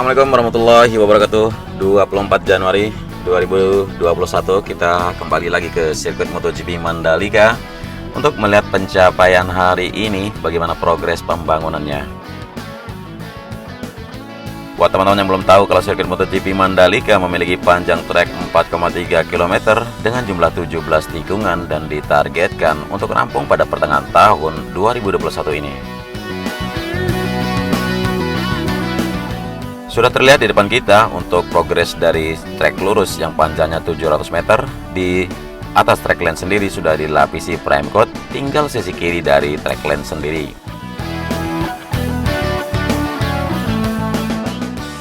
Assalamualaikum warahmatullahi wabarakatuh. 24 Januari 2021 kita kembali lagi ke sirkuit MotoGP Mandalika untuk melihat pencapaian hari ini, bagaimana progres pembangunannya. Buat teman-teman yang belum tahu, kalau sirkuit MotoGP Mandalika memiliki panjang trek 4,3 km dengan jumlah 17 tikungan dan ditargetkan untuk rampung pada pertengahan tahun 2021 ini. Sudah terlihat di depan kita untuk progres dari trek lurus yang panjangnya 700 meter. Di atas trek lane sendiri sudah dilapisi prime coat, tinggal sisi kiri dari trek lane sendiri.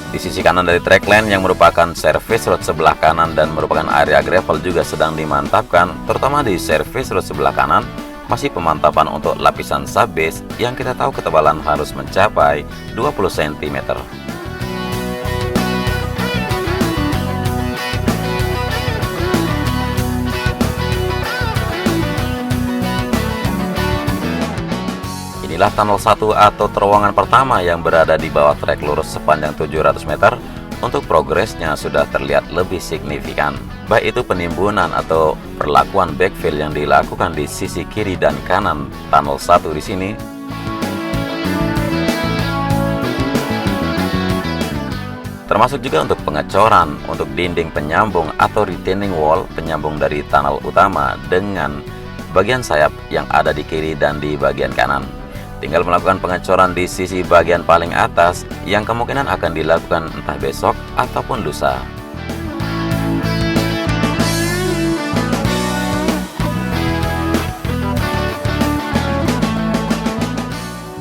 Di sisi kanan dari trek lane yang merupakan service road sebelah kanan dan merupakan area gravel juga sedang dimantapkan, terutama di service road sebelah kanan masih pemantapan untuk lapisan subbase yang kita tahu ketebalan harus mencapai 20 cm. Inilah tunnel 1 atau terowongan pertama yang berada di bawah trek lurus sepanjang 700 meter. Untuk progresnya sudah terlihat lebih signifikan, baik itu penimbunan atau perlakuan backfill yang dilakukan di sisi kiri dan kanan tunnel 1 di sini. Termasuk juga untuk pengecoran untuk dinding penyambung atau retaining wall penyambung dari tunnel utama dengan bagian sayap yang ada di kiri dan di bagian kanan. Tinggal melakukan pengecoran di sisi bagian paling atas yang kemungkinan akan dilakukan entah besok ataupun lusa.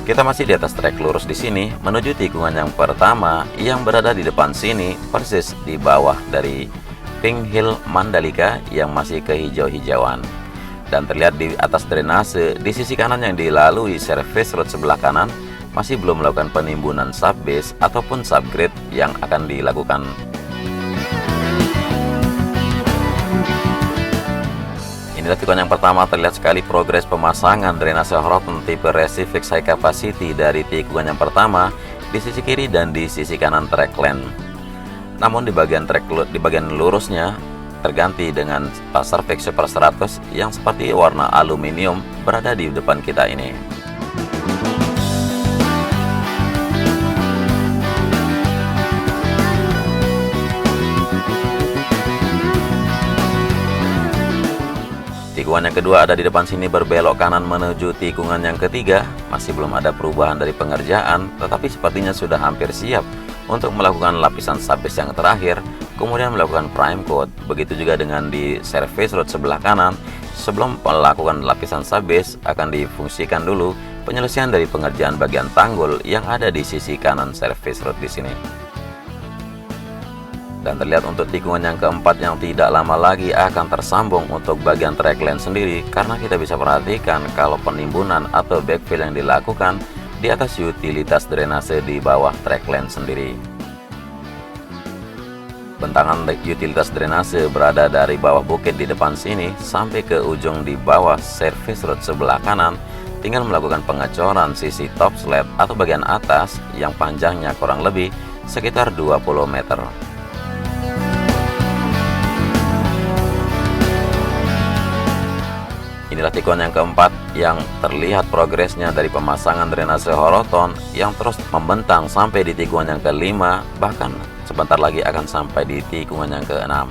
Kita masih di atas trek lurus di sini menuju tikungan yang pertama yang berada di depan sini, persis di bawah dari Pink Hill Mandalika yang masih kehijau-hijauan. Dan terlihat di atas drainase di sisi kanan yang dilalui service road sebelah kanan masih belum melakukan penimbunan subbase ataupun subgrade yang akan dilakukan. Inilah tikungan yang pertama, terlihat sekali progres pemasangan drainase Horoton tipe Resifix High Capacity dari tikungan yang pertama di sisi kiri dan di sisi kanan trek lane. Namun di bagian lurusnya terganti dengan Pasarfix Super 100 yang seperti warna aluminium berada di depan kita ini. Tikungan yang kedua ada di depan sini, berbelok kanan menuju tikungan yang ketiga. Masih belum ada perubahan dari pengerjaan, tetapi sepertinya sudah hampir siap untuk melakukan lapisan subbase yang terakhir, kemudian melakukan prime coat. Begitu juga dengan di service road sebelah kanan. Sebelum melakukan lapisan subbase akan difungsikan dulu penyelesaian dari pengerjaan bagian tanggul yang ada di sisi kanan service road di sini. Dan terlihat untuk tikungan yang keempat yang tidak lama lagi akan tersambung untuk bagian trek lane sendiri, karena kita bisa perhatikan kalau penimbunan atau backfill yang dilakukan di atas utilitas drainase di bawah trek lane sendiri. Bentangan utilitas drainase berada dari bawah bukit di depan sini sampai ke ujung di bawah service road sebelah kanan. Tinggal melakukan pengecoran sisi top slab atau bagian atas yang panjangnya kurang lebih sekitar 20 meter. Inilah tikungan yang keempat yang terlihat progresnya dari pemasangan drainase Horoton yang terus membentang sampai di tikungan yang kelima, bahkan sebentar lagi akan sampai di tikungan yang keenam.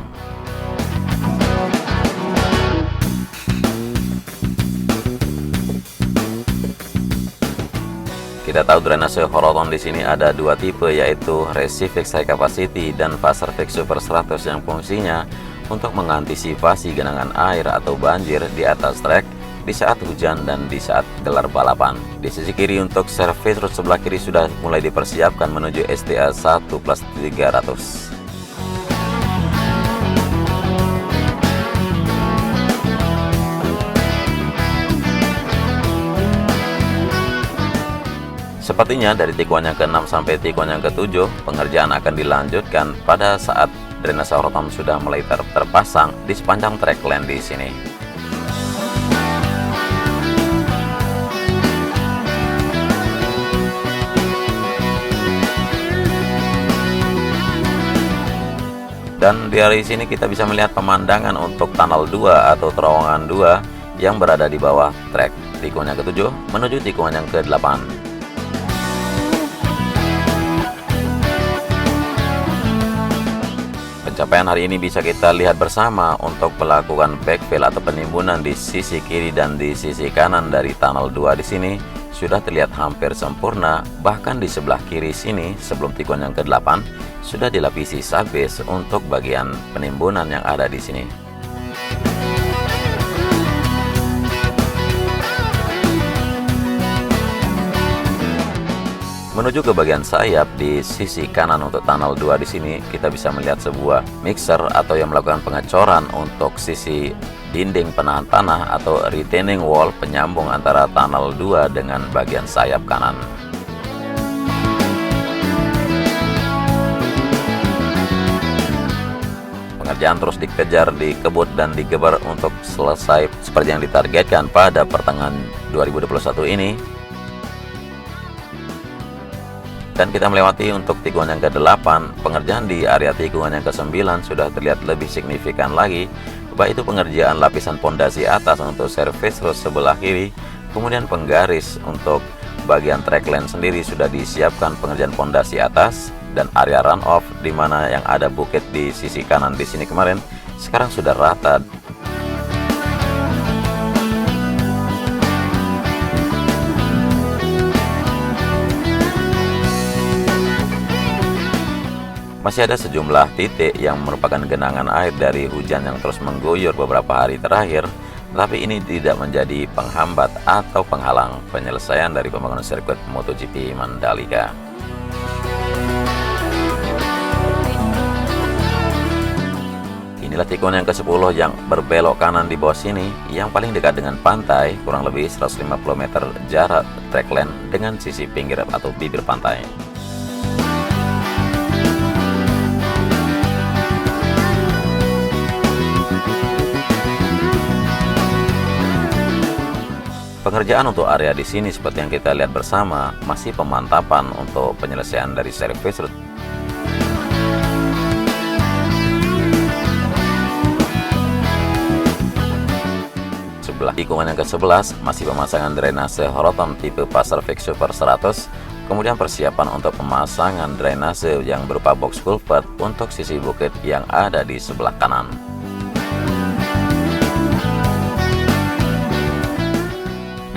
Kita tahu drainase Horoton di sini ada dua tipe, yaitu Resifix High Capacity dan Pasarfix Super 100 yang fungsinya untuk mengantisipasi genangan air atau banjir di atas trek di saat hujan dan di saat gelar balapan. Di sisi kiri untuk service road sebelah kiri sudah mulai dipersiapkan menuju STA 1+300. Sepertinya dari tikungan yang ke-6 sampai tikungan yang ke-7 pengerjaan akan dilanjutkan pada saat drainase Horoton sudah mulai terpasang di sepanjang trek lane di sini. Dan di area sini kita bisa melihat pemandangan untuk tunnel 2 atau terowongan 2 yang berada di bawah trek tikungan yang ke-7 menuju tikungan yang ke-8. Pencapaian hari ini bisa kita lihat bersama untuk melakukan backfill atau penimbunan di sisi kiri dan di sisi kanan dari tunnel 2 di sini sudah terlihat hampir sempurna. Bahkan di sebelah kiri sini sebelum tikungan yang ke-8 sudah dilapisi subbase untuk bagian penimbunan yang ada di sini. Menuju ke bagian sayap di sisi kanan untuk tunnel 2 di sini, kita bisa melihat sebuah mixer atau yang melakukan pengecoran untuk sisi dinding penahan tanah atau retaining wall penyambung antara tunnel 2 dengan bagian sayap kanan. Pengerjaan terus dikejar, dikebut dan digeber untuk selesai seperti yang ditargetkan pada pertengahan 2021 ini. Dan kita melewati untuk tikungan yang ke-8, pengerjaan di area tikungan yang ke-9 sudah terlihat lebih signifikan lagi, baik itu pengerjaan lapisan pondasi atas untuk service road sebelah kiri, kemudian penggaris untuk bagian trackline sendiri sudah disiapkan pengerjaan pondasi atas, dan area runoff di mana yang ada bukit di sisi kanan di sini kemarin sekarang sudah rata. Masih ada sejumlah titik yang merupakan genangan air dari hujan yang terus mengguyur beberapa hari terakhir, tapi ini tidak menjadi penghambat atau penghalang penyelesaian dari pembangunan sirkuit MotoGP Mandalika. Inilah tikungan yang ke-10 yang berbelok kanan di bawah sini, yang paling dekat dengan pantai, kurang lebih 150 meter jarak trackline dengan sisi pinggir atau bibir pantai. Pengerjaan untuk area di sini seperti yang kita lihat bersama masih pemantapan untuk penyelesaian dari service road. Sebelah tikungan yang ke-11 masih pemasangan drainase horoton tipe Pasarvik Super 100, kemudian persiapan untuk pemasangan drainase yang berupa box culvert untuk sisi bukit yang ada di sebelah kanan.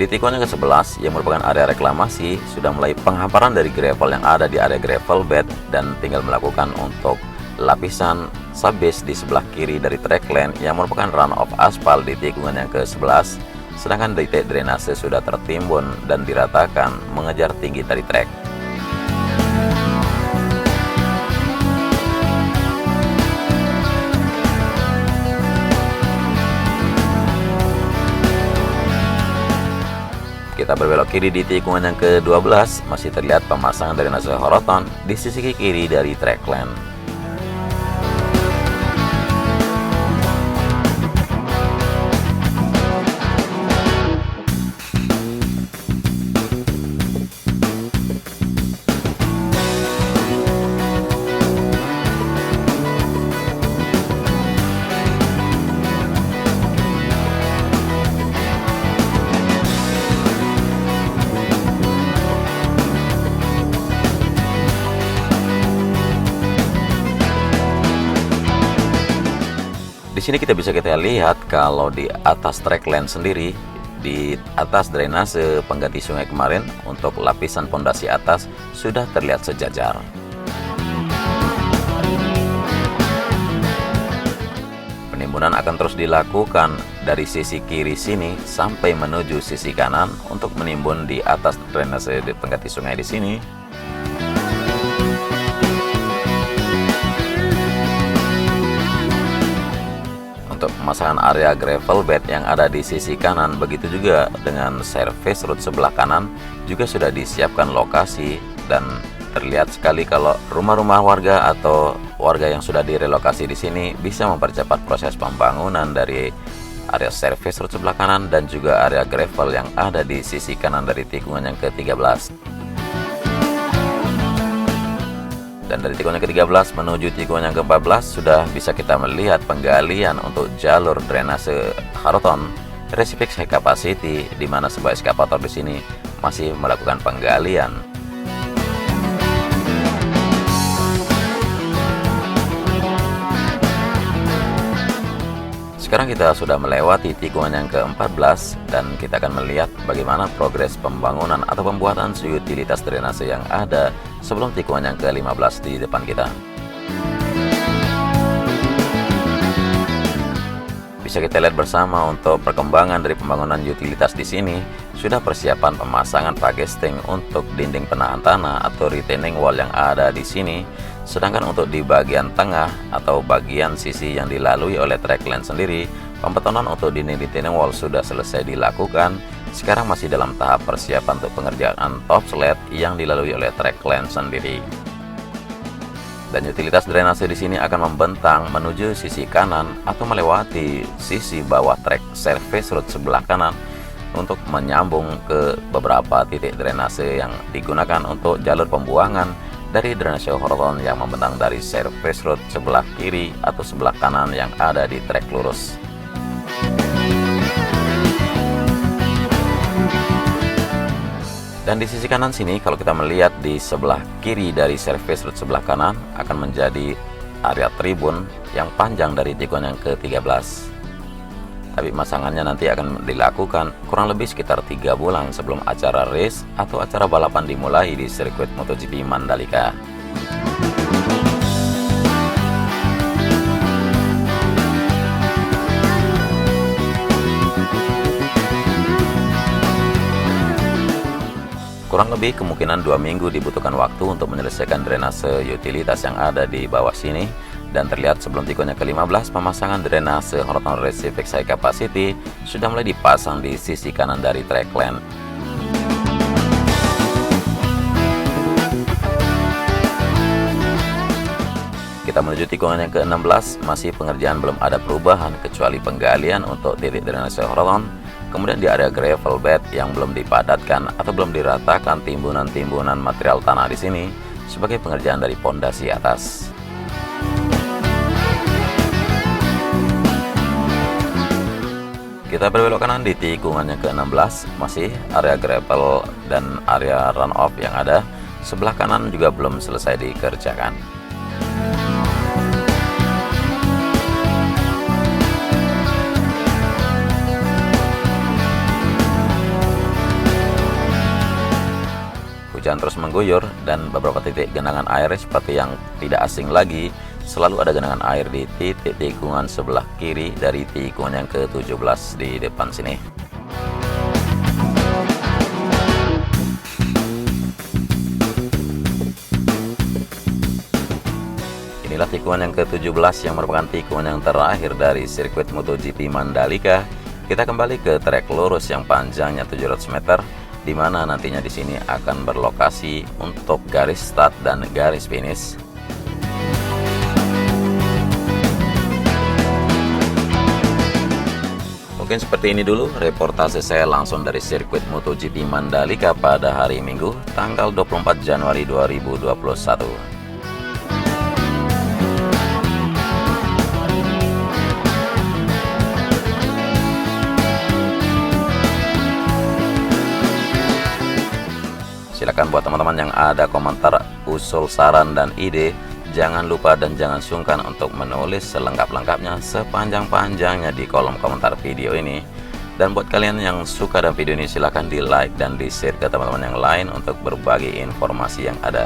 Di tikungan yang ke-11 yang merupakan area reklamasi sudah mulai penghamparan dari gravel yang ada di area gravel bed dan tinggal melakukan untuk lapisan subbase di sebelah kiri dari trackline yang merupakan runoff aspal di tikungan yang ke-11, sedangkan titik drainase sudah tertimbun dan diratakan mengejar tinggi dari trek. Kita berbelok kiri di tikungan yang ke-12, masih terlihat pemasangan drainase horoton di sisi kiri dari trackline. Di sini kita bisa lihat kalau di atas trackline sendiri, di atas drainase pengganti sungai kemarin untuk lapisan pondasi atas sudah terlihat sejajar. Penimbunan akan terus dilakukan dari sisi kiri sini sampai menuju sisi kanan untuk menimbun di atas drainase di pengganti sungai di sini. Untuk pemasangan area gravel bed yang ada di sisi kanan, begitu juga dengan service road sebelah kanan juga sudah disiapkan lokasi, dan terlihat sekali kalau rumah-rumah warga atau warga yang sudah direlokasi di sini bisa mempercepat proses pembangunan dari area service road sebelah kanan dan juga area gravel yang ada di sisi kanan dari tikungan yang ke-13. Dan dari tikungan yang ke-13 menuju tikungan yang ke-14 sudah bisa kita melihat penggalian untuk jalur drainase Harton Recipex High Capacity, di mana sebuah eskavator di sini masih melakukan penggalian. Sekarang kita sudah melewati tikungan yang ke-14 dan kita akan melihat bagaimana progres pembangunan atau pembuatan utilitas drainase yang ada sebelum tikungan yang ke-15 di depan kita. Bisa kita lihat bersama untuk perkembangan dari pembangunan utilitas di sini. Sudah persiapan pemasangan pagesting untuk dinding penahan tanah atau retaining wall yang ada di sini. Sedangkan untuk di bagian tengah atau bagian sisi yang dilalui oleh track line sendiri, pembetonan untuk dinding retaining wall sudah selesai dilakukan. Sekarang masih dalam tahap persiapan untuk pengerjaan top slab yang dilalui oleh track line sendiri. Dan utilitas drainase di sini akan membentang menuju sisi kanan atau melewati sisi bawah trek service road sebelah kanan untuk menyambung ke beberapa titik drainase yang digunakan untuk jalur pembuangan dari drainase horizontal yang membentang dari service road sebelah kiri atau sebelah kanan yang ada di trek lurus. Dan di sisi kanan sini, kalau kita melihat di sebelah kiri dari service road sebelah kanan akan menjadi area tribun yang panjang dari tikungan yang ke-13. Tapi masangannya nanti akan dilakukan kurang lebih sekitar 3 bulan sebelum acara race atau acara balapan dimulai di sirkuit MotoGP Mandalika. Kurang lebih kemungkinan 2 minggu dibutuhkan waktu untuk menyelesaikan drainase utilitas yang ada di bawah sini. Dan terlihat sebelum tikungan ke-15 pemasangan drainase Horton Recipex High Capacity sudah mulai dipasang di sisi kanan dari track line. Kita menuju tikungan yang ke-16, masih pengerjaan belum ada perubahan kecuali penggalian untuk titik drainase Horton. Kemudian di area gravel bed yang belum dipadatkan atau belum diratakan timbunan-timbunan material tanah di sini sebagai pengerjaan dari pondasi atas. Kita berbelok kanan di tikungan yang ke-16, masih area gravel dan area runoff yang ada. Sebelah kanan juga belum selesai dikerjakan. Hujan terus mengguyur dan beberapa titik genangan air seperti yang tidak asing lagi, selalu ada genangan air di titik tikungan sebelah kiri dari tikungan yang ke-17 di depan sini. Inilah tikungan yang ke-17 yang merupakan tikungan yang terakhir dari sirkuit MotoGP Mandalika. Kita kembali ke trek lurus yang panjangnya 700 meter, di mana nantinya di sini akan berlokasi untuk garis start dan garis finish. Mungkin seperti ini dulu reportase saya langsung dari sirkuit MotoGP Mandalika pada hari Minggu, tanggal 24 Januari 2021. Silakan buat teman-teman yang ada komentar, usul, saran, dan ide, jangan lupa dan jangan sungkan untuk menulis selengkap-lengkapnya sepanjang-panjangnya di kolom komentar video ini. Dan buat kalian yang suka dengan video ini, silakan di like dan di share ke teman-teman yang lain untuk berbagi informasi yang ada.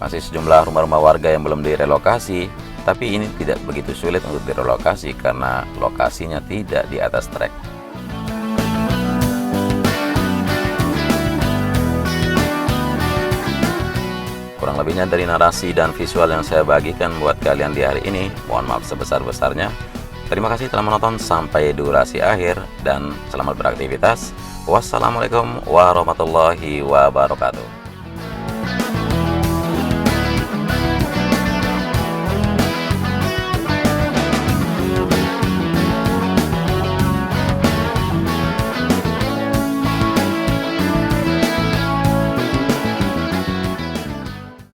Masih sejumlah rumah-rumah warga yang belum direlokasi, tapi ini tidak begitu sulit untuk direlokasi karena lokasinya tidak di atas trek. Kurang lebihnya dari narasi dan visual yang saya bagikan buat kalian di hari ini, mohon maaf sebesar-besarnya. Terima kasih telah menonton sampai durasi akhir dan selamat beraktivitas. Wassalamualaikum warahmatullahi wabarakatuh.